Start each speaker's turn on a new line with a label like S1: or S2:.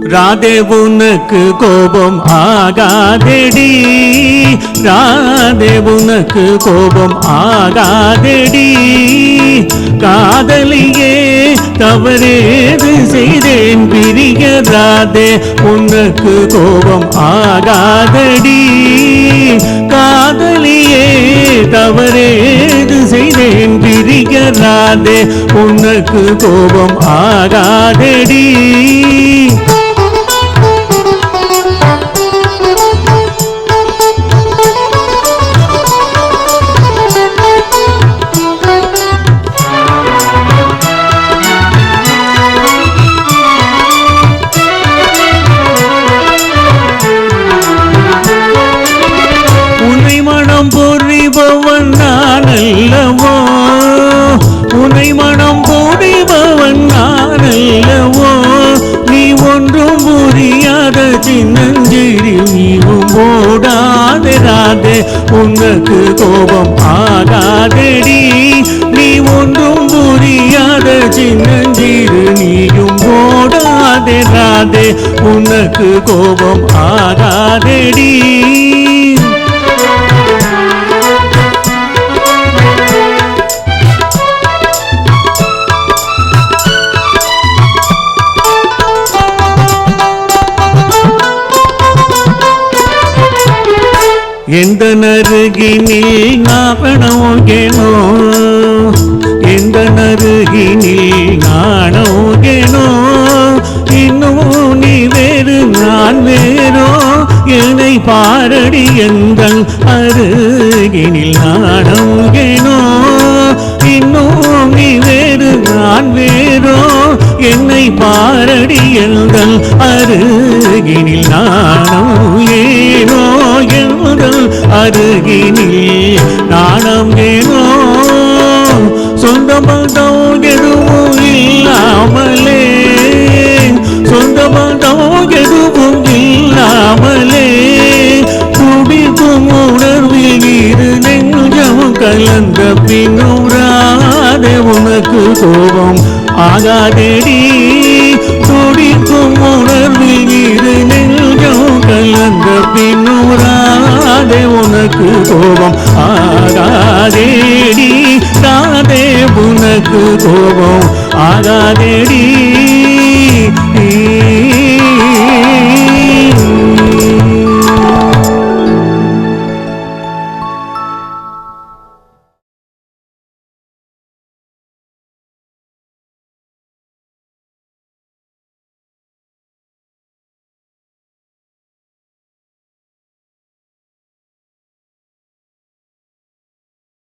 S1: ராதே உனக்கு கோபம் ஆகாதெடி, ராதே உனக்கு கோபம் ஆகாதெடி. காதலியே தவறேது செய்தேன் பிரிய, ராதே உனக்கு கோபம் ஆகாதடி. காதலியே தவறேது செய்தேன் பிரிய, ராதே உனக்கு கோபம் ஆகாதடி. புரிபவன் நான் அல்லவோ, உன்னை மனம் புரிபவன் நான் அல்லவோ. நீ ஒன்றும் புரியாத சின்னஞ்சிறு நீவும் ஓடாதே, ராதே உனக்கு கோபம் ஆகாதெடி. நீ ஒன்றும் புரியாத சின்னஞ்சிறு நீயும் ஓடாதே, ராதே உனக்கு கோபம் ஆகாதெடி. எந்த நருகினில் நாணோகேனோ, எந்த நருகினில் நாணோகேனோ. இன்னும் நீ வேறு நான் வேறோ, என்னை பாரடி எந்தன் அருகினில் நாணோகேனோ. இன்னும் நீ வேறு நான் வேறோ, என்னை பாரடி எந்தன் அருகினில் நாணம் ஏனோ. எந்தன் அருகினில் நாணம் ஏனோ. சொந்த பந்தம் எதுவும் இல்லாமலே, சொந்த பந்தம் எதுவும் இல்லாமலே. துடிக்கும் உணர்வில் இரு நெஞ்சம் கலந்த பின்னும் ராதே உனக்கு கோபம் ஆகாதெடி. துடிக்கும் உணர்வில் இரு நெஞ்சம் கலந்த பின்னும் ராதே உனக்கு கோபம் ஆகாதெடி. ராதே உனக்கு கோபம் ஆகாதெடி.